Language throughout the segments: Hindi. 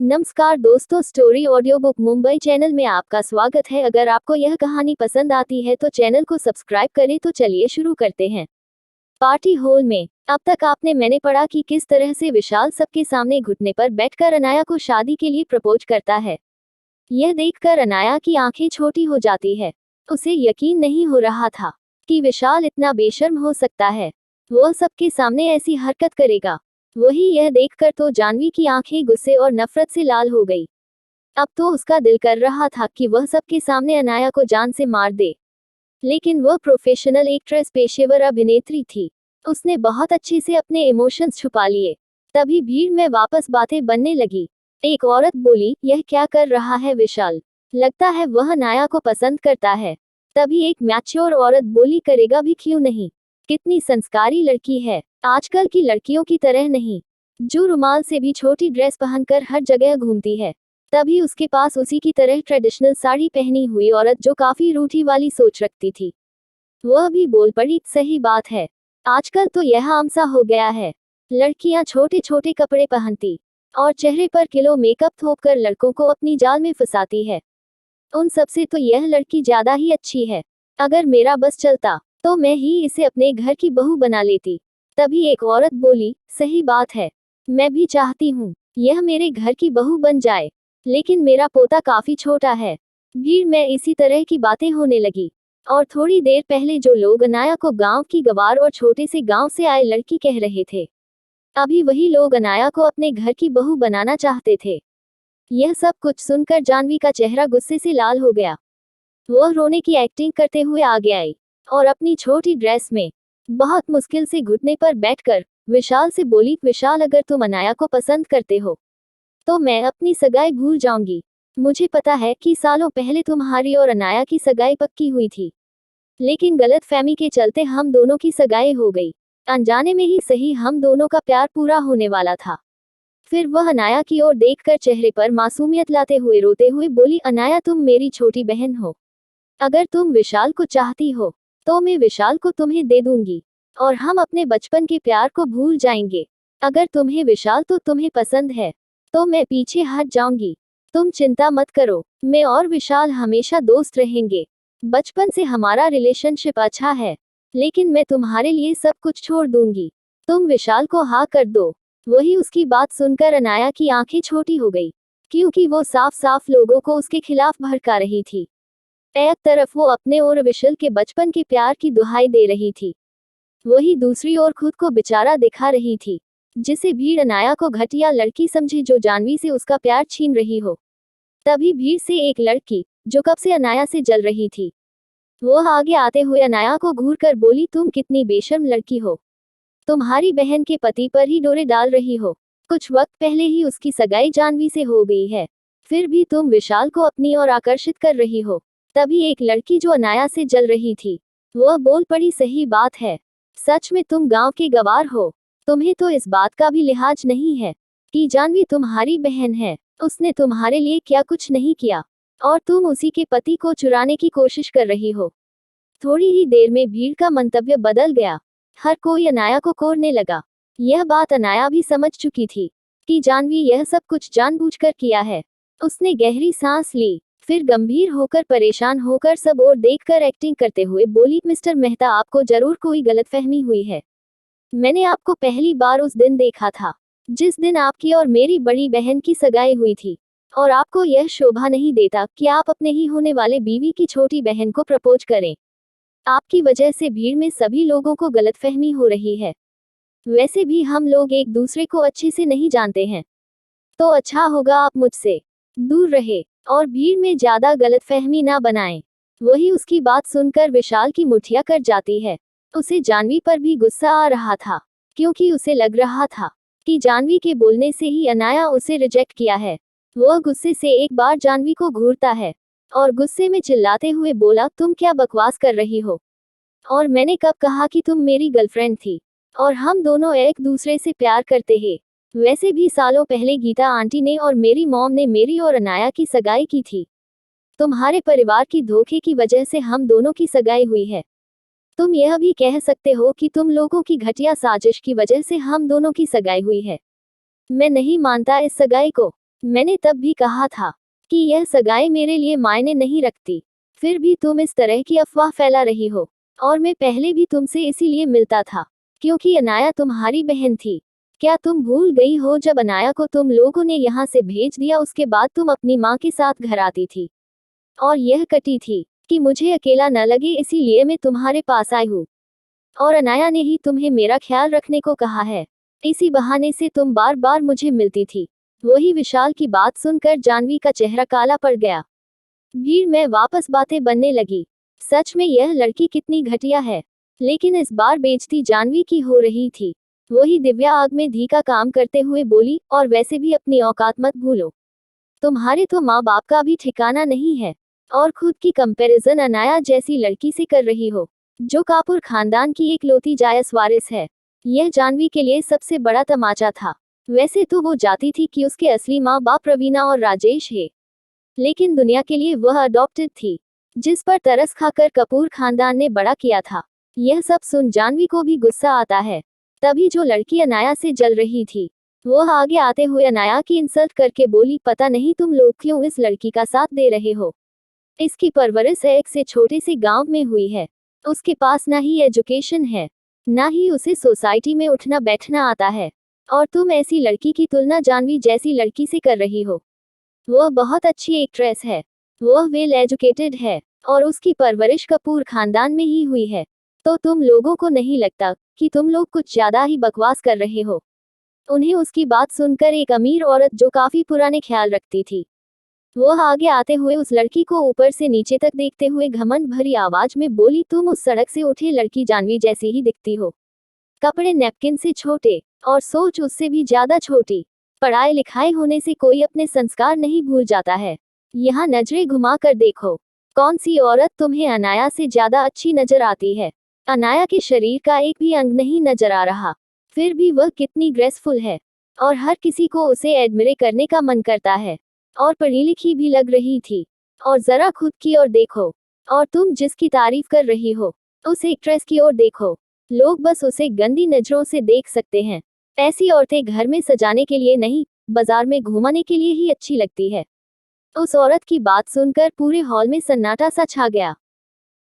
नमस्कार दोस्तों, story audio book Mumbai channel में आपका स्वागत है। अगर आपको यह कहानी पसंद आती है तो चैनल को सब्सक्राइब करें। तो चलिए शुरू करते हैं। पार्टी हॉल में अब तक मैंने पढ़ा कि किस तरह से विशाल सबके सामने घुटने पर बैठकर अनाया को शादी के लिए प्रपोज करता है। यह देखकर अनाया की आंखें छोटी हो जाती है। उसे यकीन नहीं हो रहा था कि विशाल इतना बेशर्म हो सकता है। वह सबके सामने ऐसी हरकत करेगा। वही यह देखकर तो जानवी की आंखें गुस्से और नफरत से लाल हो गई। अब तो उसका दिल कर रहा था कि वह सबके सामने अनाया को जान से मार दे, लेकिन वह प्रोफेशनल एक्ट्रेस, पेशेवर अभिनेत्री थी। उसने बहुत अच्छे से अपने इमोशंस छुपा लिए। तभी भीड़ में वापस बातें बनने लगी। एक औरत बोली, यह क्या कर रहा है विशाल? लगता है वह अनाया को पसंद करता है। तभी एक मैच्योर औरत बोली, करेगा भी क्यों नहीं? कितनी संस्कारी लड़की है, आजकल की लड़कियों की तरह नहीं, जो रुमाल से भी छोटी ड्रेस पहनकर हर जगह घूमती है। तभी उसके पास उसी की तरह ट्रेडिशनल साड़ी पहनी हुई औरत, जो काफी रूठी वाली सोच रखती थी, वह भी बोल पड़ी, सही बात है, आजकल तो यह आम सा हो गया है। लड़कियां छोटे छोटे कपड़े पहनती और चेहरे पर किलो मेकअप थोपकर लड़कों को अपनी जाल में फंसाती है। उन सबसे तो यह लड़की ज्यादा ही अच्छी है। अगर मेरा बस चलता तो मैं ही इसे अपने घर की बहू बना लेती। तभी एक औरत बोली, सही बात है, मैं भी चाहती हूँ यह मेरे घर की बहू बन जाए, लेकिन मेरा पोता काफी छोटा है। भीड़ में इसी तरह की बातें होने लगी। और थोड़ी देर पहले जो लोग अनाया को गांव की गवार और छोटे से गांव से आए लड़की कह रहे थे, अभी वही लोग अनाया को अपने घर की बहू बनाना चाहते थे। यह सब कुछ सुनकर जानवी का चेहरा गुस्से से लाल हो गया। वह रोने की एक्टिंग करते हुए आगे आई और अपनी छोटी ड्रेस में बहुत मुश्किल से घुटने पर बैठकर विशाल से बोली, विशाल, अगर तुम अनाया को पसंद करते हो तो मैं अपनी सगाई भूल जाऊंगी। मुझे पता है कि सालों पहले तुम्हारी और अनाया की सगाई पक्की हुई थी, लेकिन गलतफहमी के चलते हम दोनों की सगाई हो गई। अनजाने में ही सही, हम दोनों का प्यार पूरा होने वाला था। फिर वह अनाया की ओर देखकर चेहरे पर मासूमियत लाते हुए रोते हुए बोली, अनाया, तुम मेरी छोटी बहन हो। अगर तुम विशाल को चाहती हो तो मैं विशाल को तुम्हें दे दूंगी और हम अपने बचपन के प्यार को भूल जाएंगे। अगर तुम्हें विशाल तो तुम्हें पसंद है तो मैं पीछे हट जाऊंगी। तुम चिंता मत करो, मैं और विशाल हमेशा दोस्त रहेंगे। बचपन से हमारा रिलेशनशिप अच्छा है, लेकिन मैं तुम्हारे लिए सब कुछ छोड़ दूंगी। तुम विशाल को हाँ कर दो। वही उसकी बात सुनकर अनाया की आंखें छोटी हो गई, क्योंकि वो साफ साफ लोगों को उसके खिलाफ भड़का रही थी। एक तरफ वो अपने और विशाल के बचपन के प्यार की दुहाई दे रही थी, वही दूसरी ओर खुद को बेचारा दिखा रही थी, जिसे भीड़ अनाया को घटिया लड़की समझे, जो जानवी से उसका प्यार छीन रही हो। तभी भीड़ से एक लड़की, जो कब से अनाया से जल रही थी, वह आगे आते हुए अनाया को घूरकर बोली, तुम कितनी बेशर्म लड़की हो। तुम्हारी बहन के पति पर ही डोरे डाल रही हो। कुछ वक्त पहले ही उसकी सगाई जानवी से हो गई है, फिर भी तुम विशाल को अपनी ओर आकर्षित कर रही हो। तभी एक लड़की, जो अनाया से जल रही थी, वह बोल पड़ी, सही बात है, सच में तुम गांव के गवार हो। तुम्हें तो इस बात का भी लिहाज नहीं है कि जानवी तुम्हारी बहन है। उसने तुम्हारे लिए क्या कुछ नहीं किया और तुम उसी के पति को चुराने की कोशिश कर रही हो। थोड़ी ही देर में भीड़ का मंतव्य बदल गया। हर कोई अनाया को कोरने लगा। यह बात अनाया भी समझ चुकी थी कि जानवी यह सब कुछ जानबूझकर किया है। उसने गहरी सांस ली, फिर गंभीर होकर, परेशान होकर सब ओर देखकर एक्टिंग करते हुए बोली, मिस्टर मेहता, आपको जरूर कोई गलतफहमी हुई है। मैंने आपको पहली बार उस दिन देखा था जिस दिन आपकी और मेरी बड़ी बहन की सगाई हुई थी, और आपको यह शोभा नहीं देता कि आप अपने ही होने वाले बीवी की छोटी बहन को प्रपोज करें। आपकी वजह से भीड़ में सभी लोगों को गलतफहमी हो रही है। वैसे भी हम लोग एक दूसरे को अच्छे से नहीं जानते हैं, तो अच्छा होगा आप मुझसे दूर रहे और भीड़ में ज्यादा गलतफहमी ना बनाएं। वही उसकी बात सुनकर विशाल की मुठिया कट जाती है। उसे जानवी पर भी गुस्सा आ रहा था, क्योंकि उसे लग रहा था कि जानवी के बोलने से ही अनाया उसे रिजेक्ट किया है। वह गुस्से से एक बार जानवी को घूरता है और गुस्से में चिल्लाते हुए बोला, तुम क्या बकवास कर रही हो? और मैंने कब कहा कि तुम मेरी गर्लफ्रेंड थी और हम दोनों एक दूसरे से प्यार करते हैं? वैसे भी सालों पहले गीता आंटी ने और मेरी मॉम ने मेरी और अनाया की सगाई की थी। तुम्हारे परिवार की धोखे की वजह से हम दोनों की सगाई हुई है। तुम यह भी कह सकते हो कि तुम लोगों की घटिया साजिश की वजह से हम दोनों की सगाई हुई है। मैं नहीं मानता इस सगाई को। मैंने तब भी कहा था कि यह सगाई मेरे लिए मायने नहीं रखती, फिर भी तुम इस तरह की अफवाह फैला रही हो। और मैं पहले भी तुमसे इसीलिए मिलता था, क्योंकि अनाया तुम्हारी बहन थी। क्या तुम भूल गई हो जब अनाया को तुम लोगों ने यहाँ से भेज दिया, उसके बाद तुम अपनी माँ के साथ घर आती थी और यह कटी थी कि मुझे अकेला न लगे, इसीलिए मैं तुम्हारे पास आई हूँ। और अनाया ने ही तुम्हें मेरा ख्याल रखने को कहा है, इसी बहाने से तुम बार बार मुझे मिलती थी। वही विशाल की बात सुनकर जाह्नवी का चेहरा काला पड़ गया। भीड़ में वापस बातें बनने लगी। सच में यह लड़की कितनी घटिया है, लेकिन इस बार बेइज्जती जाह्नवी की हो रही थी। वही दिव्या आग में घी का काम करते हुए बोली, और वैसे भी अपनी औकात मत भूलो। तुम्हारे तो माँ बाप का भी ठिकाना नहीं है, और खुद की कंपैरिजन अनाया जैसी लड़की से कर रही हो, जो कापुर खानदान की इकलौती जायस वारिस है। यह जाह्नवी के लिए सबसे बड़ा तमाचा था। वैसे तो वो जानती थी कि उसके असली माँ बाप रवीना और राजेश है, लेकिन दुनिया के लिए वह अडॉप्टेड थी, जिस पर तरस खाकर कपूर खानदान ने बड़ा किया था। यह सब सुन जाह्नवी को भी गुस्सा आता है। तभी जो लड़की अनाया से जल रही थी, वह आगे आते हुए अनाया की इंसल्ट करके बोली, पता नहीं तुम लोग क्यों इस लड़की का साथ दे रहे हो। इसकी परवरिश एक से छोटे से गांव में हुई है। उसके पास ना ही एजुकेशन है, ना ही उसे सोसाइटी में उठना बैठना आता है, और तुम ऐसी लड़की की तुलना जाह्नवी जैसी लड़की से कर रही हो। वह बहुत अच्छी एक्ट्रेस है, वह वेल एजुकेटेड है, और उसकी परवरिश कपूर खानदान में ही हुई है। तो तुम लोगों को नहीं लगता कि तुम लोग कुछ ज्यादा ही बकवास कर रहे हो? उन्हें उसकी बात सुनकर एक अमीर औरत जो काफी पुराने ख्याल रखती थी, वह आगे आते हुए उस लड़की को ऊपर से नीचे तक देखते हुए घमंड भरी आवाज में बोली, तुम उस सड़क से उठी लड़की जाह्नवी जैसी ही दिखती हो। कपड़े नैपकिन से छोटे, और सोच उससे भी ज्यादा छोटी। पढ़ाई लिखाई होने से कोई अपने संस्कार नहीं भूल जाता है। यहाँ नजरें घुमा कर देखो, कौन सी औरत तुम्हें अनाया से ज्यादा अच्छी नजर आती है? अनाया के शरीर का एक भी अंग नहीं नजर आ रहा, फिर भी वह कितनी ग्रेसफुल है, और हर किसी को उसे एडमिरे करने का मन करता है। और पढ़ी लिखी भी लग रही थी। और जरा खुद की ओर देखो, और तुम जिसकी तारीफ कर रही हो, उस एक्ट्रेस की ओर देखो। लोग बस उसे गंदी नजरों से देख सकते हैं। ऐसी औरतें घर में सजाने के लिए नहीं, बाजार में घुमाने के लिए ही अच्छी लगती है। उस औरत की बात सुनकर पूरे हॉल में सन्नाटा सा छा गया,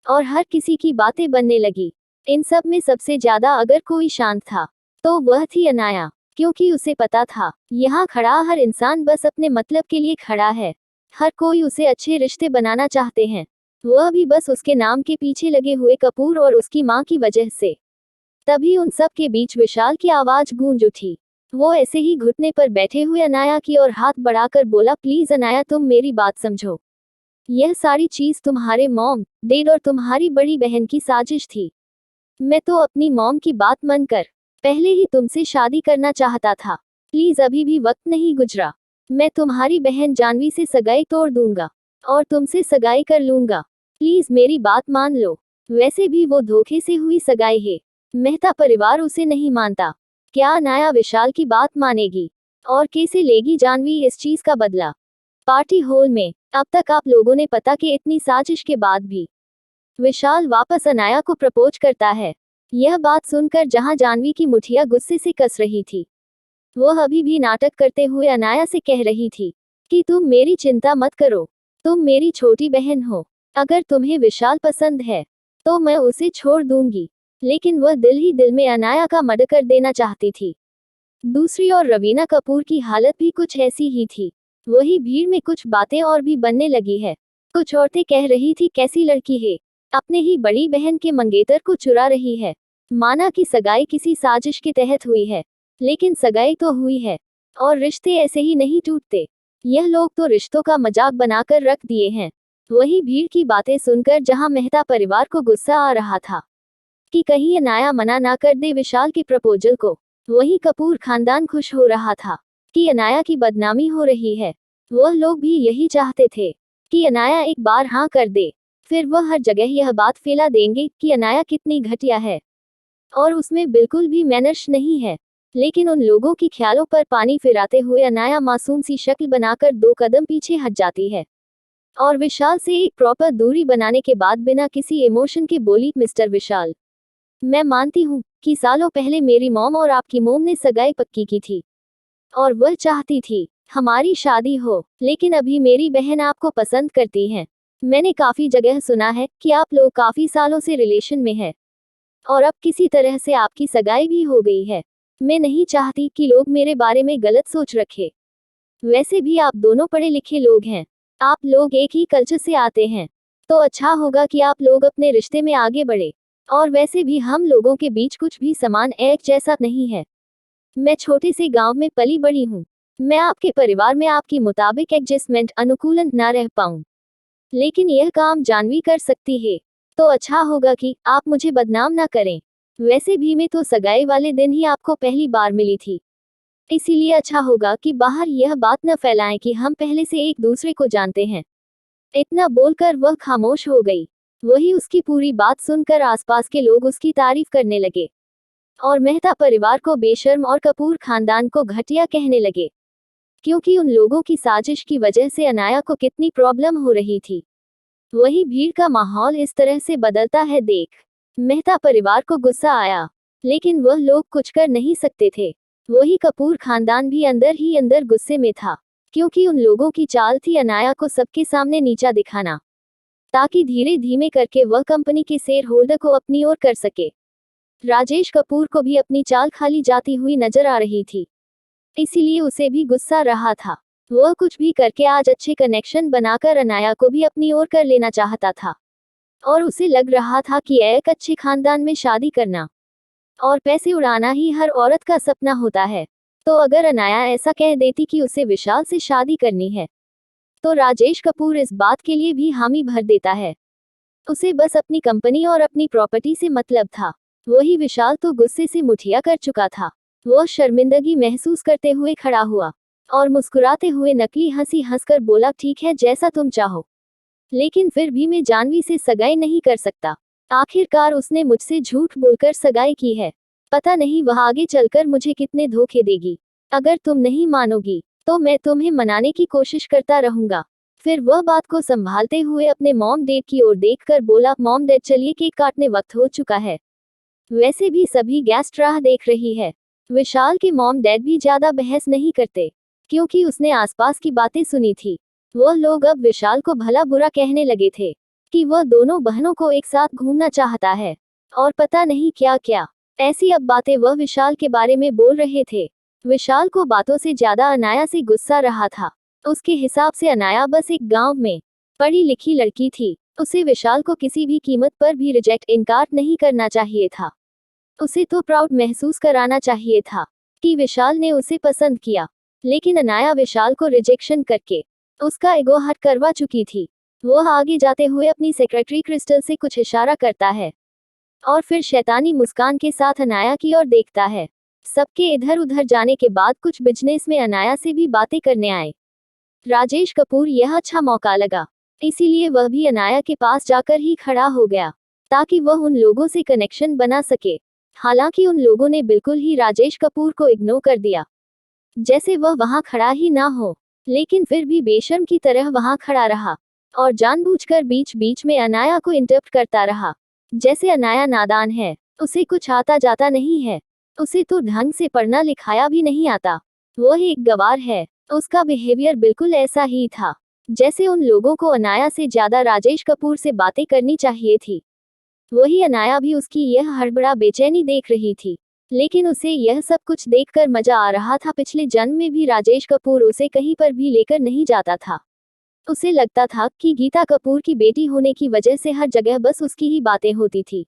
और हर किसी की बातें बनने लगी। इन सब में सबसे ज्यादा अगर कोई शांत था, तो वह थी अनाया, क्योंकि उसे पता था, यहाँ खड़ा हर इंसान बस अपने मतलब के लिए खड़ा है। हर कोई उसे अच्छे रिश्ते बनाना चाहते हैं, वह भी बस उसके नाम के पीछे लगे हुए कपूर और उसकी माँ की वजह से। तभी उन सब के बीच विशाल की आवाज गूंज उठी। वो ऐसे ही घुटने पर बैठे हुए अनाया की ओर हाथ बढ़ाकर बोला, प्लीज अनाया, तुम मेरी बात समझो। यह सारी चीज तुम्हारे मॉम, डैड और तुम्हारी बड़ी बहन की साजिश थी। मैं तो अपनी मॉम की बात मानकर पहले ही तुमसे शादी करना चाहता था। प्लीज, अभी भी वक्त नहीं गुजरा। मैं तुम्हारी बहन जाह्नवी से सगाई तोड़ दूंगा, और तुमसे सगाई कर लूंगा। प्लीज मेरी बात मान लो। वैसे भी वो धोखे से हुई सगाई है, मेहता परिवार उसे नहीं मानता। क्या अनाया विशाल की बात मानेगी? और कैसे लेगी जाह्नवी इस चीज का बदला? पार्टी हॉल में अब तक आप लोगों ने पता कि इतनी साजिश के बाद भी विशाल वापस अनाया को प्रपोज करता है। यह बात सुनकर जहां जाह्नवी की मुठिया गुस्से से कस रही थी, वह अभी भी नाटक करते हुए अनाया से कह रही थी कि तुम मेरी चिंता मत करो, तुम मेरी छोटी बहन हो। अगर तुम्हें विशाल पसंद है तो मैं उसे छोड़ दूंगी। लेकिन वह दिल ही दिल में अनाया का मर्डर कर देना चाहती थी। दूसरी ओर रवीना कपूर की हालत भी कुछ ऐसी ही थी। वही भीड़ में कुछ बातें और भी बनने लगी है। कुछ औरतें कह रही थी, कैसी लड़की है, अपने ही बड़ी बहन के मंगेतर को चुरा रही है। माना कि सगाई किसी साजिश के तहत हुई है, लेकिन सगाई तो हुई है, और रिश्ते ऐसे ही नहीं टूटते। यह लोग तो रिश्तों का मजाक बनाकर रख दिए हैं। वही भीड़ की बातें सुनकर जहां मेहता परिवार को गुस्सा आ रहा था कि कहीं अनाया मना ना कर दे विशाल के प्रपोजल को, वही कपूर खानदान खुश हो रहा था कि अनाया की बदनामी हो रही है। वह लोग भी यही चाहते थे कि अनाया एक बार हाँ कर दे, फिर वह हर जगह यह बात फैला देंगे कि अनाया कितनी घटिया है, और उसमें बिल्कुल भी मैनर्स नहीं है। लेकिन उन लोगों की ख्यालों पर पानी फिराते हुए अनाया मासूम सी शक्ल बनाकर 2 कदम पीछे हट जाती है, और विशाल से एक प्रॉपर दूरी बनाने के बाद बिना किसी इमोशन के बोली, मिस्टर विशाल, मैं मानती हूँ कि सालों पहले मेरी मॉम और आपकी मॉम ने सगाई पक्की की थी, और वह चाहती थी हमारी शादी हो, लेकिन अभी मेरी बहन आपको पसंद करती है। मैंने काफी जगह सुना है कि आप लोग काफी सालों से रिलेशन में है और अब किसी तरह से आपकी सगाई भी हो गई है। मैं नहीं चाहती कि लोग मेरे बारे में गलत सोच रखे। वैसे भी आप दोनों पढ़े लिखे लोग हैं, आप लोग एक ही कल्चर से आते हैं, तो अच्छा होगा कि आप लोग अपने रिश्ते में आगे बढ़े। और वैसे भी हम लोगों के बीच कुछ भी समान एक जैसा नहीं है। मैं छोटे से गांव में पली बड़ी हूँ। मैं आपके परिवार में आपके मुताबिक एडजस्टमेंट अनुकूलन ना रह पाऊँ, लेकिन यह काम जानवी कर सकती है, तो अच्छा होगा कि आप मुझे बदनाम ना करें। वैसे भी मैं तो सगाई वाले दिन ही आपको पहली बार मिली थी, इसीलिए अच्छा होगा कि बाहर यह बात न फैलाएं कि हम पहले से एक दूसरे को जानते हैं। इतना बोलकर वह खामोश हो गई। वही उसकी पूरी बात सुनकर आसपास के लोग उसकी तारीफ करने लगे और मेहता परिवार को बेशर्म और कपूर खानदान को घटिया कहने लगे, क्योंकि उन लोगों की साजिश की वजह से अनाया को कितनी प्रॉब्लम हो रही थी। वही भीड़ का माहौल इस तरह से बदलता है देख मेहता परिवार को गुस्सा आया, लेकिन वह लोग कुछ कर नहीं सकते थे। वही कपूर खानदान भी अंदर ही अंदर गुस्से में था, क्योंकि उन लोगों की चाल थी अनाया को सबके सामने नीचा दिखाना, ताकि धीरे धीमे करके वह कंपनी के शेयर होल्डर को अपनी ओर कर सके। राजेश कपूर को भी अपनी चाल खाली जाती हुई नजर आ रही थी, इसीलिए उसे भी गुस्सा रहा था। वह कुछ भी करके आज अच्छे कनेक्शन बनाकर अनाया को भी अपनी ओर कर लेना चाहता था, और उसे लग रहा था कि एक अच्छे खानदान में शादी करना और पैसे उड़ाना ही हर औरत का सपना होता है। तो अगर अनाया ऐसा कह देती कि उसे विशाल से शादी करनी है, तो राजेश कपूर इस बात के लिए भी हामी भर देता है। उसे बस अपनी कंपनी और अपनी प्रॉपर्टी से मतलब था। वही विशाल तो गुस्से से मुठिया कर चुका था। वह शर्मिंदगी महसूस करते हुए खड़ा हुआ और मुस्कुराते हुए नकली हंसी हंसकर बोला, ठीक है जैसा तुम चाहो, लेकिन फिर भी मैं जानवी से सगाई नहीं कर सकता। आखिरकार उसने मुझसे झूठ बोलकर सगाई की है। पता नहीं वह आगे चलकर मुझे कितने धोखे देगी। अगर तुम नहीं मानोगी तो मैं तुम्हें मनाने की कोशिश करता रहूंगा। फिर वह बात को संभालते हुए अपने मॉम डैड की ओर देखकर बोला, मॉम डैड चलिए केक काटने वक्त हो चुका है। वैसे भी सभी गेस्ट राह देख रही है। विशाल के मॉम डैड भी ज्यादा बहस नहीं करते, क्योंकि उसने आसपास की बातें सुनी थी। वह लोग अब विशाल को भला बुरा कहने लगे थे कि वह दोनों बहनों को एक साथ घूमना चाहता है और पता नहीं क्या क्या। ऐसी अब बातें वह विशाल के बारे में बोल रहे थे। विशाल को बातों से ज्यादा अनाया से गुस्सा रहा था। उसके हिसाब से अनाया बस एक गांव में पढ़ी लिखी लड़की थी। उसे विशाल को किसी भी कीमत पर भी रिजेक्ट इनकार नहीं करना चाहिए था। उसे तो प्राउड महसूस कराना चाहिए था कि विशाल ने उसे पसंद किया। लेकिन अनाया विशाल को रिजेक्शन करके उसका ईगो हर्ट करवा चुकी थी। वह आगे जाते हुए अपनी सेक्रेटरी क्रिस्टल से कुछ इशारा करता है और फिर शैतानी मुस्कान के साथ अनाया की ओर देखता है। सबके इधर उधर जाने के बाद कुछ बिजनेस में अनाया से भी बातें करने आए। राजेश कपूर यह अच्छा मौका लगा, इसीलिए वह भी अनाया के पास जाकर ही खड़ा हो गया ताकि वह उन लोगों से कनेक्शन बना सके। हालांकि उन लोगों ने बिल्कुल ही राजेश कपूर को इग्नोर कर दिया, जैसे वह वहां खड़ा ही ना हो। लेकिन फिर भी बेशर्म की तरह वहां खड़ा रहा और जानबूझकर बीच बीच में अनाया को इंटरप्ट करता रहा, जैसे अनाया नादान है, उसे कुछ आता जाता नहीं है, उसे तो ढंग से पढ़ना लिखाया भी नहीं आता, वह एक गवार है। उसका बिहेवियर बिल्कुल ऐसा ही था जैसे उन लोगों को अनाया से ज्यादा राजेश कपूर से बातें करनी चाहिए थी। वही अनाया भी उसकी यह हड़बड़ा बेचैनी देख रही थी, लेकिन उसे यह सब कुछ देखकर मजा आ रहा था। पिछले जन्म में भी राजेश कपूर उसे कहीं पर भी लेकर नहीं जाता था। उसे लगता था कि गीता कपूर की बेटी होने की वजह से हर जगह बस उसकी ही बातें होती थी,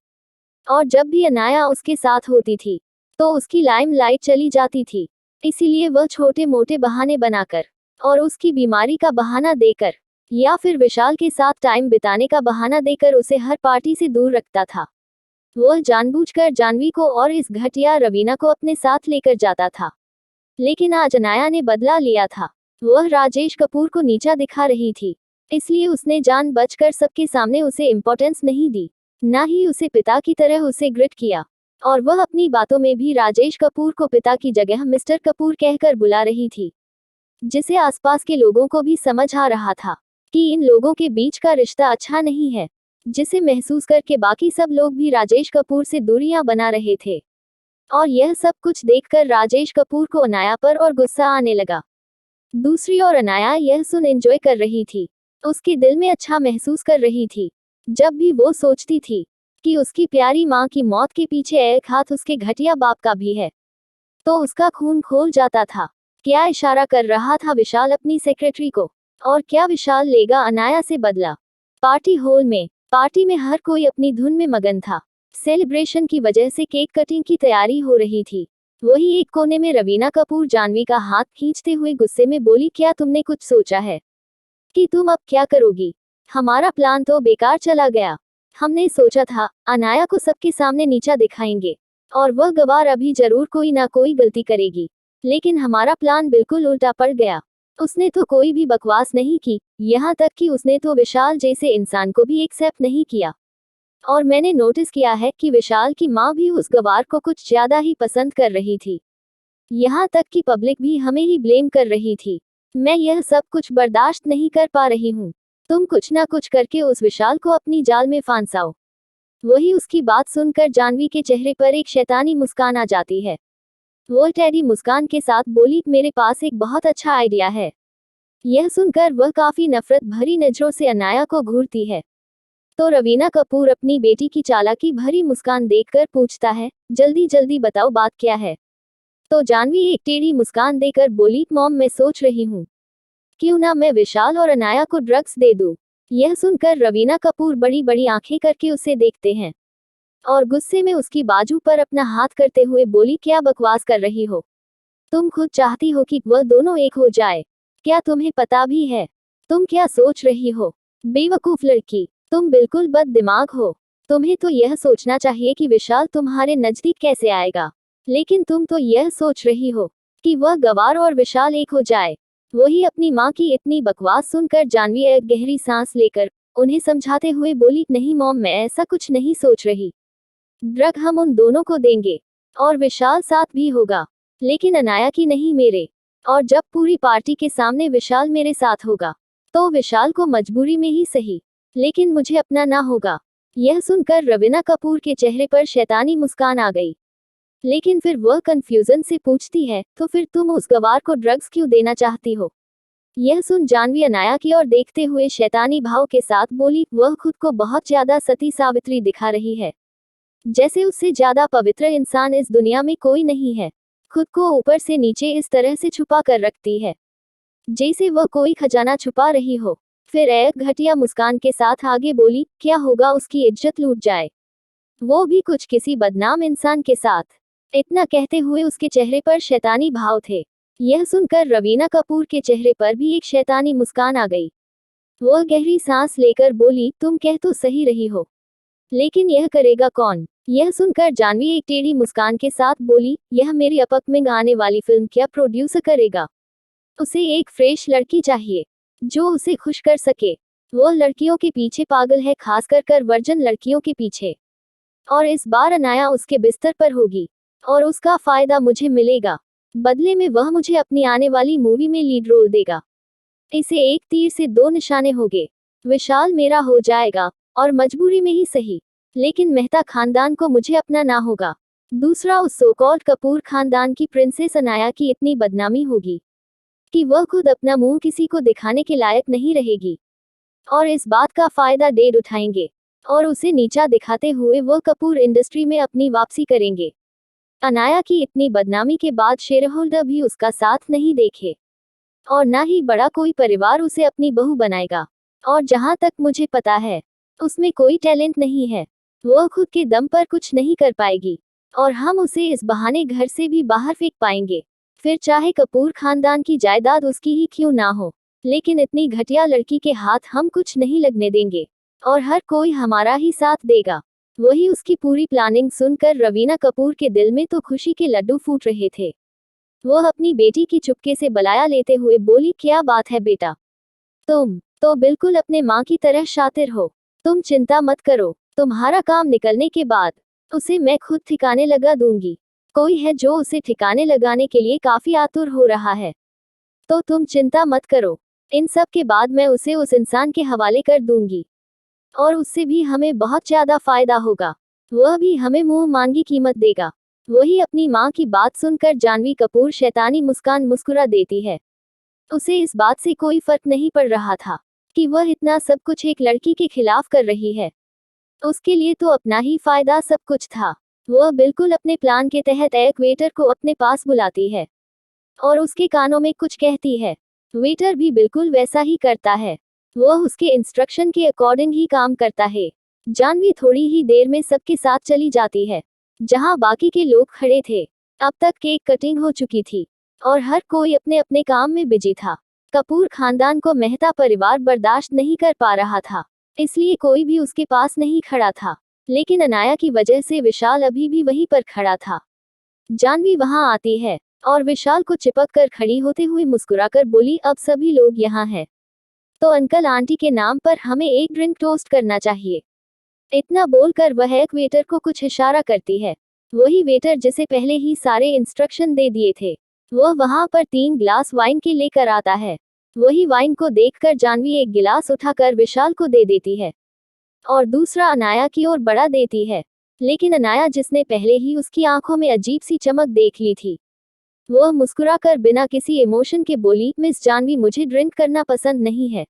और जब भी अनाया उसके साथ होती थी तो उसकी लाइमलाइट चली जाती थी। इसीलिए वह छोटे मोटे बहाने बनाकर और उसकी बीमारी का बहाना देकर या फिर विशाल के साथ टाइम बिताने का बहाना देकर उसे हर पार्टी से दूर रखता था। वह जानबूझकर जानवी को और इस घटिया रवीना को अपने साथ लेकर जाता था। लेकिन आज अनाया ने बदला लिया था। वह राजेश कपूर को नीचा दिखा रही थी, इसलिए उसने जानबूझकर सबके सामने उसे इम्पोर्टेंस नहीं दी, ना ही उसे पिता की तरह उसे ग्रिट किया। और वह अपनी बातों में भी राजेश कपूर को पिता की जगह मिस्टर कपूर कहकर बुला रही थी, जिसे आसपास के लोगों को भी समझ आ रहा था कि इन लोगों के बीच का रिश्ता अच्छा नहीं है, जिसे महसूस करके बाकी सब लोग भी राजेश कपूर से दूरियां बना रहे थे। और यह सब कुछ देखकर राजेश कपूर को अनाया पर और गुस्सा आने लगा। दूसरी ओर अनाया यह सुन एंजॉय कर रही थी। उसके दिल में अच्छा महसूस कर रही थी। जब भी वो सोचती थी कि उसकी प्यारी माँ की मौत के पीछे एक हाथ उसके घटिया बाप का भी है, तो उसका खून खोल जाता था। क्या इशारा कर रहा था विशाल अपनी सेक्रेटरी को? और क्या विशाल लेगा अनाया से बदला? पार्टी हॉल में हर कोई अपनी धुन में मगन था। सेलिब्रेशन की वजह से केक कटिंग की तैयारी हो रही थी। वही एक कोने में रवीना कपूर जानवी का हाथ खींचते हुए गुस्से में बोली, क्या तुमने कुछ सोचा है कि तुम अब क्या करोगी? हमारा प्लान तो बेकार चला गया। हमने सोचा था अनाया को सबके सामने नीचा दिखाएंगे और वह गवार अभी जरूर कोई ना कोई गलती करेगी, लेकिन हमारा प्लान बिल्कुल उल्टा पड़ गया। उसने तो कोई भी बकवास नहीं की, यहाँ तक कि उसने तो विशाल जैसे इंसान को भी एक्सेप्ट नहीं किया। और मैंने नोटिस किया है कि विशाल की माँ भी उस गवार को कुछ ज्यादा ही पसंद कर रही थी। यहाँ तक कि पब्लिक भी हमें ही ब्लेम कर रही थी। मैं यह सब कुछ बर्दाश्त नहीं कर पा रही हूँ। तुम कुछ ना कुछ करके उस विशाल को अपनी जाल में फांसाओ। वही उसकी बात सुनकर जानवी के चेहरे पर एक शैतानी मुस्कान आ जाती है। वो टेढ़ी मुस्कान के साथ बोली, मेरे पास एक बहुत अच्छा आइडिया है। यह सुनकर वह काफी नफरत भरी नजरों से अनाया को घूरती है। तो रवीना कपूर अपनी बेटी की चालाकी भरी मुस्कान देखकर पूछता है, जल्दी जल्दी बताओ बात क्या है? तो जानवी एक टेढ़ी मुस्कान देकर बोली, मॉम मैं सोच रही हूँ क्यों ना मैं विशाल और अनाया को ड्रग्स दे दूँ। यह सुनकर रवीना कपूर बड़ी बड़ी आंखें करके उसे देखते हैं और गुस्से में उसकी बाजू पर अपना हाथ करते हुए बोली, क्या बकवास कर रही हो? तुम खुद चाहती हो कि वह दोनों एक हो जाए। क्या तुम्हें पता भी है तुम क्या सोच रही हो? बेवकूफ लड़की, तुम बिल्कुल बददिमाग हो। तुम्हें तो यह सोचना चाहिए कि विशाल तुम्हारे नजदीक कैसे आएगा, लेकिन तुम तो यह सोच रही हो कि वह गवार और विशाल एक हो जाए। वही अपनी माँ की इतनी बकवास सुनकर जानवी एक गहरी सांस लेकर उन्हें समझाते हुए बोली, नहीं मॉम मैं ऐसा कुछ नहीं सोच रही। ड्रग हम उन दोनों को देंगे और विशाल साथ भी होगा, लेकिन अनाया की नहीं, मेरे। और जब पूरी पार्टी के सामने विशाल मेरे साथ होगा तो विशाल को मजबूरी में ही सही, लेकिन मुझे अपना ना होगा। यह सुनकर रवीना कपूर के चेहरे पर शैतानी मुस्कान आ गई, लेकिन फिर वह कंफ्यूजन से पूछती है, तो फिर तुम उस गवार को ड्रग्स क्यों देना चाहती हो? यह सुन जानवी अनाया की ओर देखते हुए शैतानी भाव के साथ बोली, वह खुद को बहुत ज्यादा सती सावित्री दिखा रही है, जैसे उससे ज्यादा पवित्र इंसान इस दुनिया में कोई नहीं है। खुद को ऊपर से नीचे इस तरह से छुपा कर रखती है जैसे वह कोई खजाना छुपा रही हो। फिर एक घटिया मुस्कान के साथ आगे बोली, क्या होगा उसकी इज्जत लूट जाए, वो भी कुछ किसी बदनाम इंसान के साथ। इतना कहते हुए उसके चेहरे पर शैतानी भाव थे। यह सुनकर रवीना कपूर के चेहरे पर भी एक शैतानी मुस्कान आ गई। वह गहरी सांस लेकर बोली, तुम कह तो सही रही हो, लेकिन यह करेगा कौन? यह सुनकर जानवी एक टेढ़ी मुस्कान के साथ बोली, यह मेरी अपकमिंग आने वाली फिल्म क्या प्रोड्यूस करेगा? उसे एक फ्रेश लड़की चाहिए जो उसे खुश कर सके। वह लड़कियों के पीछे पागल है, खासकर कर वर्जन लड़कियों के पीछे। और इस बार अनाया उसके बिस्तर पर होगी और उसका फायदा मुझे मिलेगा। बदले में वह मुझे अपनी आने वाली मूवी में लीड रोल देगा। इसे एक तीर से दो निशाने होंगे। विशाल मेरा हो जाएगा और मजबूरी में ही सही, लेकिन मेहता खानदान को मुझे अपना ना होगा। दूसरा, उस सो कॉल्ड कपूर खानदान की प्रिंसेस अनाया की इतनी बदनामी होगी कि वह खुद अपना मुंह किसी को दिखाने के लायक नहीं रहेगी और इस बात का फायदा डेढ़ उठाएंगे और उसे नीचा दिखाते हुए वह कपूर इंडस्ट्री में अपनी वापसी करेंगे। अनाया की इतनी बदनामी के बाद शेयर होल्डर भी उसका साथ नहीं देखे और ना ही बड़ा कोई परिवार उसे अपनी बहू बनाएगा। और जहां तक मुझे पता है उसमें कोई टैलेंट नहीं है, वह खुद के दम पर कुछ नहीं कर पाएगी और हम उसे इस बहाने घर से भी बाहर फेंक पाएंगे। फिर चाहे कपूर खानदान की जायदाद उसकी ही क्यों ना हो, लेकिन इतनी घटिया लड़की के हाथ हम कुछ नहीं लगने देंगे और हर कोई हमारा ही साथ देगा। वही उसकी पूरी प्लानिंग सुनकर रवीना कपूर के दिल में तो खुशी के लड्डू फूट रहे थे। वह अपनी बेटी की चुपके से बलाया लेते हुए बोली, क्या बात है बेटा, तुम तो बिल्कुल अपने माँ की तरह शातिर हो। तुम चिंता मत करो, तुम्हारा काम निकलने के बाद उसे मैं खुद ठिकाने लगा दूंगी। कोई है जो उसे ठिकाने लगाने के लिए काफी आतुर हो रहा है, तो तुम चिंता मत करो। इन सब के बाद मैं उसे उस इंसान के हवाले कर दूंगी और उससे भी हमें बहुत ज्यादा फायदा होगा। वह भी हमें मुंह मांगी कीमत देगा। वही अपनी माँ की बात सुनकर जानवी कपूर शैतानी मुस्कान मुस्कुरा देती है। उसे इस बात से कोई फर्क नहीं पड़ रहा था कि वह इतना सब कुछ एक लड़की के खिलाफ कर रही है। उसके लिए तो अपना ही फायदा सब कुछ था। वह बिल्कुल अपने प्लान के तहत एक वेटर को अपने पास बुलाती है और उसके कानों में कुछ कहती है। वेटर भी बिल्कुल वैसा ही करता है। वह उसके इंस्ट्रक्शन के अकॉर्डिंग ही काम करता है। जानवी थोड़ी ही देर में सबके साथ चली जाती है जहां बाकी के लोग खड़े थे। अब तक केक कटिंग हो चुकी थी और हर कोई अपने अपने काम में बिजी था। कपूर खानदान को मेहता परिवार बर्दाश्त नहीं कर पा रहा था, इसलिए कोई भी उसके पास नहीं खड़ा था। लेकिन अनाया की वजह से विशाल अभी भी वहीं पर खड़ा था। जानवी वहां आती है और विशाल को चिपक कर खड़ी होते हुए मुस्कुराकर बोली, अब सभी लोग यहाँ हैं तो अंकल आंटी के नाम पर हमें एक ड्रिंक टोस्ट करना चाहिए। इतना बोलकर वह एक वेटर को कुछ इशारा करती है। वही वेटर जिसे पहले ही सारे इंस्ट्रक्शन दे दिए थे, वह वहां पर 3 गिलास वाइन के लेकर आता है। वही वाइन को देखकर जानवी एक गिलास उठाकर विशाल को दे देती है और दूसरा अनाया की ओर बढ़ा देती है। लेकिन अनाया, जिसने पहले ही उसकी आंखों में अजीब सी चमक देख ली थी, वह मुस्कुराकर बिना किसी इमोशन के बोली, मिस जानवी मुझे ड्रिंक करना पसंद नहीं है,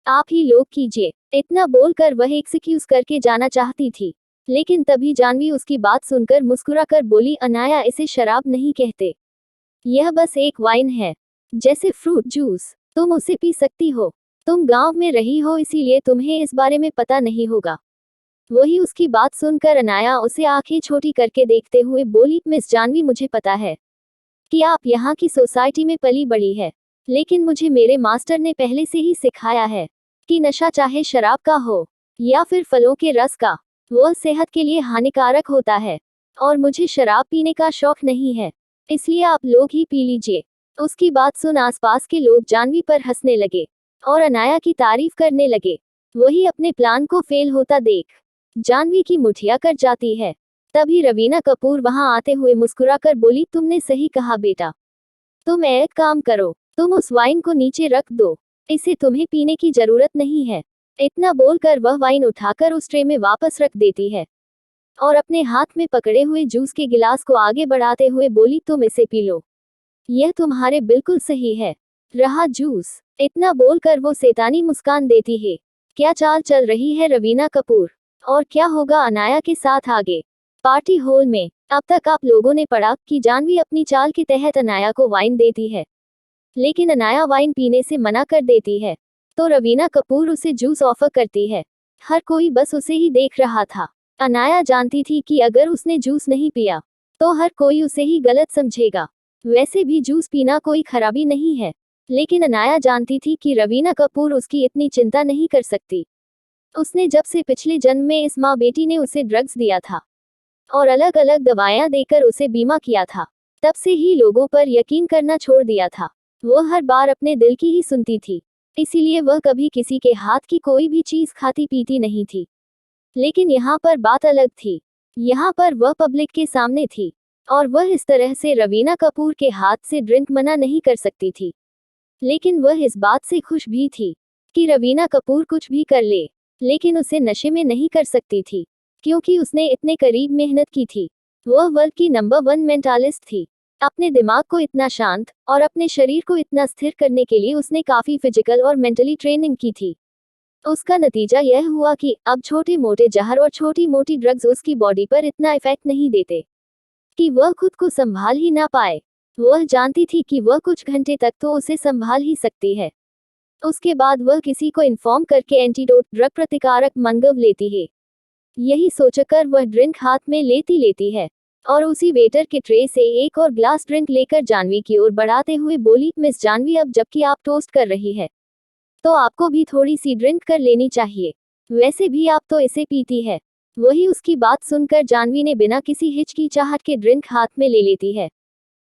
आप ही लोग कीजिए। इतना बोलकर वह एक्सक्यूज करके जाना चाहती थी, लेकिन तभी जानवी उसकी बात सुनकर मुस्कुराकर बोली, अनाया इसे शराब नहीं कहते, यह बस एक वाइन है, जैसे फ्रूट जूस, तुम उसे पी सकती हो। तुम गांव में रही हो इसीलिए तुम्हें इस बारे में पता नहीं होगा। वही उसकी बात सुनकर अनाया उसे आंखें छोटी करके देखते हुए बोली, मिस जानवी मुझे पता है कि आप यहाँ की सोसाइटी में पली बड़ी है, लेकिन मुझे मेरे मास्टर ने पहले से ही सिखाया है कि नशा चाहे शराब का हो या फिर फलों के रस का, वह सेहत के लिए हानिकारक होता है और मुझे शराब पीने का शौक नहीं है, इसलिए आप लोग ही पी लीजिए। उसकी बात सुन आसपास के लोग जानवी पर हंसने लगे और अनाया की तारीफ करने लगे। वही अपने प्लान को फेल होता देख जानवी की मुठिया कट जाती है। तभी रवीना कपूर वहां आते हुए मुस्कुराकर बोली, तुमने सही कहा बेटा, तुम एक काम करो, तुम उस वाइन को नीचे रख दो, इसे तुम्हें पीने की जरूरत नहीं है। इतना बोलकर वह वाइन उठाकर उस ट्रे में वापस रख देती है और अपने हाथ में पकड़े हुए जूस के गिलास को आगे बढ़ाते हुए बोली, तुम इसे पी लो, यह तुम्हारे बिल्कुल सही है रहा जूस। इतना बोलकर वो शैतानी मुस्कान देती है। क्या चाल चल रही है रवीना कपूर, और क्या होगा अनाया के साथ आगे। पार्टी हॉल में अब तक आप लोगों ने पढ़ा कि जानवी अपनी चाल के तहत अनाया को वाइन देती है, लेकिन अनाया वाइन पीने से मना कर देती है, तो रवीना कपूर उसे जूस ऑफर करती है। हर कोई बस उसे ही देख रहा था। अनाया जानती थी कि अगर उसने जूस नहीं पिया तो हर कोई उसे ही गलत समझेगा। वैसे भी जूस पीना कोई खराबी नहीं है, लेकिन अनाया जानती थी कि रवीना कपूर उसकी इतनी चिंता नहीं कर सकती। उसने जब से पिछले जन्म में इस माँ बेटी ने उसे ड्रग्स दिया था और अलग अलग दवाएं देकर उसे बीमा किया था, तब से ही लोगों पर यकीन करना छोड़ दिया था। वह हर बार अपने दिल की ही सुनती थी, इसीलिए वह कभी किसी के हाथ की कोई भी चीज खाती पीती नहीं थी। लेकिन यहाँ पर बात अलग थी। यहाँ पर वह पब्लिक के सामने थी और वह इस तरह से रवीना कपूर के हाथ से ड्रिंक मना नहीं कर सकती थी। लेकिन वह इस बात से खुश भी थी कि रवीना कपूर कुछ भी कर ले, लेकिन उसे नशे में नहीं कर सकती थी, क्योंकि उसने इतने करीब मेहनत की थी। वह वर्ल्ड की नंबर 1 मेंटालिस्ट थी। अपने दिमाग को इतना शांत और अपने शरीर को इतना स्थिर करने के लिए उसने काफी फिजिकल और मेंटली ट्रेनिंग की थी। उसका नतीजा यह हुआ कि अब छोटे मोटे जहर और छोटी मोटी ड्रग्स उसकी बॉडी पर इतना इफेक्ट नहीं देते कि वह खुद को संभाल ही ना पाए। वह जानती थी कि वह कुछ घंटे तक तो उसे संभाल ही सकती है, उसके बाद वह किसी को इन्फॉर्म करके एंटीडोट ड्रग प्रतिकारक मंगव लेती है। यही सोचकर वह ड्रिंक हाथ में लेती है और उसी वेटर के ट्रे से एक और ग्लास ड्रिंक लेकर जानवी की ओर बढ़ाते हुए बोली, मिस जानवी अब जबकि आप टोस्ट कर रही है तो आपको भी थोड़ी सी ड्रिंक कर लेनी चाहिए, वैसे भी आप तो इसे पीती है। वही उसकी बात सुनकर जानवी ने बिना किसी हिचकिचाहट के ड्रिंक हाथ में ले लेती है।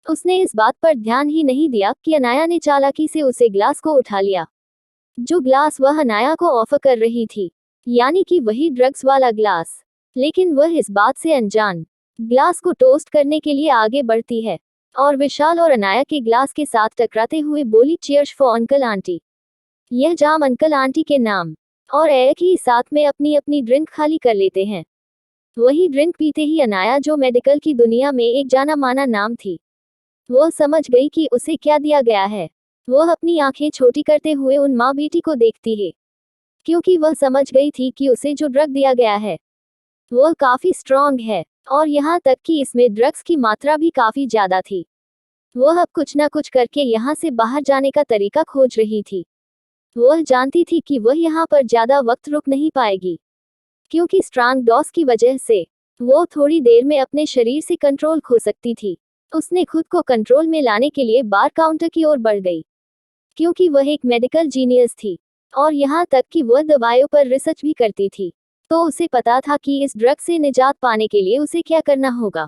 उसने इस बात पर ध्यान ही नहीं दिया कि अनाया ने चालाकी से उसे ग्लास को उठा लिया, जो ग्लास वह अनाया को ऑफर कर रही थी, यानी कि वही ड्रग्स वाला ग्लास। लेकिन वह इस बात से अनजान ग्लास को टोस्ट करने के लिए आगे बढ़ती है और विशाल और अनाया के ग्लास के साथ टकराते हुए बोली, चीयर्स फॉर अंकल आंटी। यह जाम अंकल आंटी के नाम, और एक ही साथ में अपनी अपनी ड्रिंक खाली कर लेते हैं। वही ड्रिंक पीते ही अनाया, जो मेडिकल की दुनिया में एक जाना माना नाम थी, वो समझ गई कि उसे क्या दिया गया है। वह अपनी आंखें छोटी करते हुए उन माँ बेटी को देखती है, क्योंकि वह समझ गई थी कि उसे जो ड्रग दिया गया है वह काफी स्ट्रॉन्ग है, और यहाँ तक कि इसमें ड्रग्स की मात्रा भी काफी ज्यादा थी। वह अब कुछ न कुछ करके यहाँ से बाहर जाने का तरीका खोज रही थी। वह जानती थी कि वह यहाँ पर ज्यादा वक्त रुक नहीं पाएगी, क्योंकि स्ट्रॉन्ग डोज की वजह से वो थोड़ी देर में अपने शरीर से कंट्रोल खो सकती थी। उसने खुद को कंट्रोल में लाने के लिए बार काउंटर की ओर बढ़ गई, क्योंकि वह एक मेडिकल जीनियस थी और यहाँ तक कि वह दवाइयों पर रिसर्च भी करती थी, तो उसे पता था कि इस ड्रग से निजात पाने के लिए उसे क्या करना होगा।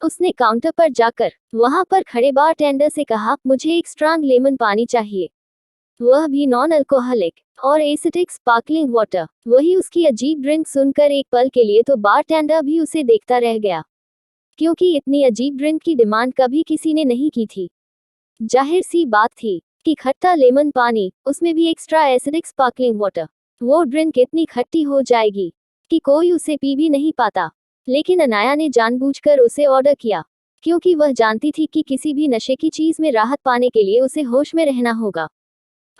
उसने काउंटर पर जाकर वहां पर खड़े बारटेंडर से कहा, मुझे एक स्ट्रॉन्ग लेमन पानी चाहिए, वह भी नॉन अल्कोहलिक और एसिटिक स्पार्कलिंग वाटर। वही उसकी अजीब ड्रिंक सुनकर एक पल के लिए तो बारटेंडर भी उसे देखता रह गया, क्योंकि इतनी अजीब ड्रिंक की डिमांड कभी किसी ने नहीं की थी। जाहिर सी बात थी कि खट्टा लेमन पानी, उसमें भी एक्स्ट्रा एसिडिक स्पार्कलिंग वाटर, वो ड्रिंक इतनी खट्टी हो जाएगी कि कोई उसे पी भी नहीं पाता। लेकिन अनाया ने जानबूझकर उसे ऑर्डर किया, क्योंकि वह जानती थी कि किसी भी नशे की चीज में राहत पाने के लिए उसे होश में रहना होगा,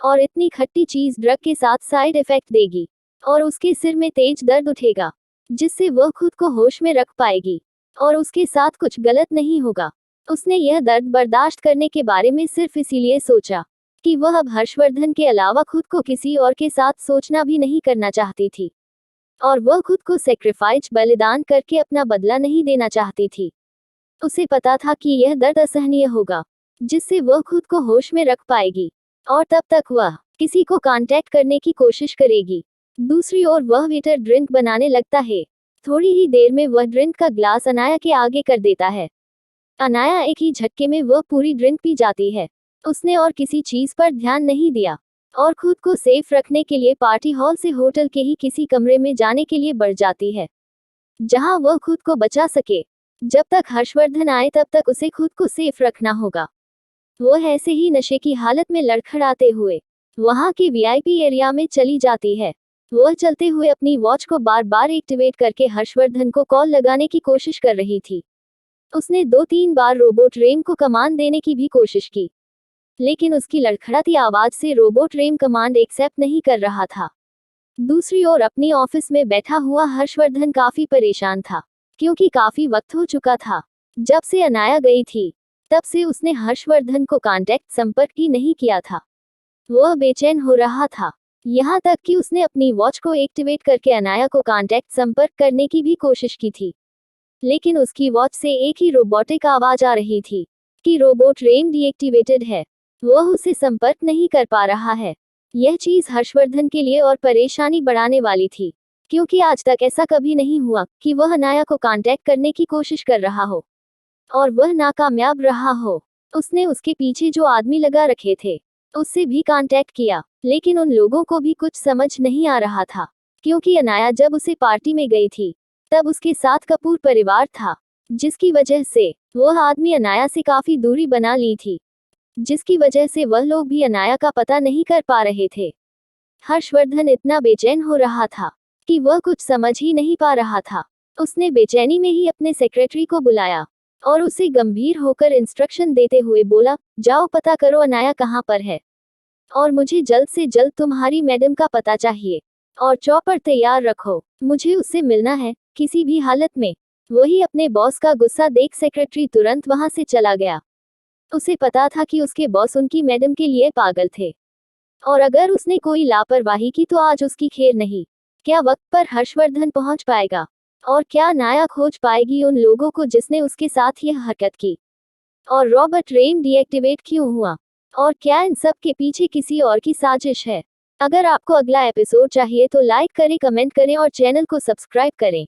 और इतनी खट्टी चीज ड्रग के साथ साइड इफेक्ट देगी और उसके सिर में तेज दर्द उठेगा, जिससे वह खुद को होश में रख पाएगी और उसके साथ कुछ गलत नहीं होगा। उसने यह दर्द बर्दाश्त करने के बारे में सिर्फ इसीलिए सोचा कि वह अब हर्षवर्धन के अलावा खुद को किसी और के साथ सोचना भी नहीं करना चाहती थी, और वह खुद को सेक्रीफाइस बलिदान करके अपना बदला नहीं देना चाहती थी। उसे पता था कि यह दर्द असहनीय होगा, जिससे वह खुद को होश में रख पाएगी, और तब तक वह किसी को कांटेक्ट करने की कोशिश करेगी। दूसरी ओर वह वेटर ड्रिंक बनाने लगता है। थोड़ी ही देर में वह ड्रिंक का ग्लास अनाया के आगे कर देता है। अनाया एक ही झटके में वह पूरी ड्रिंक पी जाती है। उसने और किसी चीज पर ध्यान नहीं दिया और खुद को सेफ रखने के लिए पार्टी हॉल से होटल के ही किसी कमरे में जाने के लिए बढ़ जाती है, जहां वह खुद को बचा सके। जब तक हर्षवर्धन आए तब तक उसे खुद को सेफ रखना होगा। वह ऐसे ही नशे की हालत में लड़खड़ाते हुए वहां के वीआईपी एरिया में चली जाती है। वह चलते हुए अपनी वॉच को बार बार एक्टिवेट करके हर्षवर्धन को कॉल लगाने की कोशिश कर रही थी। उसने 2-3 बार रोबोट रेम को कमांड देने की भी कोशिश की, लेकिन उसकी लड़खड़ाती आवाज से रोबोट रेम कमांड एक्सेप्ट नहीं कर रहा था। दूसरी ओर अपनी ऑफिस में बैठा हुआ हर्षवर्धन काफी परेशान था, क्योंकि काफी वक्त हो चुका था जब से अनाया गई थी। तब से उसने हर्षवर्धन को कांटेक्ट संपर्क ही नहीं किया था। वह बेचैन हो रहा था, यहाँ तक कि उसने अपनी वॉच को एक्टिवेट करके अनाया को कांटेक्ट संपर्क करने की भी कोशिश की थी, लेकिन उसकी वॉच से एक ही रोबोटिक आवाज आ रही थी कि रोबोट रेम डीएक्टिवेटेड है, वह उसे संपर्क नहीं कर पा रहा है। यह चीज हर्षवर्धन के लिए और परेशानी बढ़ाने वाली थी, क्योंकि आज तक ऐसा कभी नहीं हुआ कि वह अनाया को कांटेक्ट करने की कोशिश कर रहा हो और वह नाकामयाब रहा हो। उसने उसके पीछे जो आदमी लगा रखे थे उससे भी कांटेक्ट किया, लेकिन उन लोगों को भी कुछ समझ नहीं आ रहा था, क्योंकि अनाया जब उसे पार्टी में गई थी तब उसके साथ कपूर परिवार था, जिसकी वजह से वह आदमी अनाया से काफी दूरी बना ली थी, जिसकी वजह से वह लोग भी अनाया का पता नहीं कर पा रहे थे। हर्षवर्धन इतना बेचैन हो रहा था कि वह कुछ समझ ही नहीं पा रहा था। उसने बेचैनी में ही अपने सेक्रेटरी को बुलाया और उसे गंभीर होकर इंस्ट्रक्शन देते हुए बोला, जाओ पता करो अनाया कहाँ पर है, और मुझे जल्द से जल्द तुम्हारी मैडम का पता चाहिए, और चौपर तैयार रखो, मुझे उससे मिलना है किसी भी हालत में। वही अपने बॉस का गुस्सा देख सेक्रेटरी तुरंत वहां से चला गया। उसे पता था कि उसके बॉस उनकी मैडम के लिए पागल थे, और अगर उसने कोई लापरवाही की तो आज उसकी खैर नहीं। क्या वक्त पर हर्षवर्धन पहुंच पाएगा, और क्या अनाया खोज पाएगी उन लोगों को जिसने उसके साथ यह हरकत की, और रॉबर्ट रेम डीएक्टिवेट क्यों हुआ, और क्या इन सब के पीछे किसी और की साजिश है। अगर आपको अगला एपिसोड चाहिए तो लाइक करें, कमेंट करें और चैनल को सब्सक्राइब करें।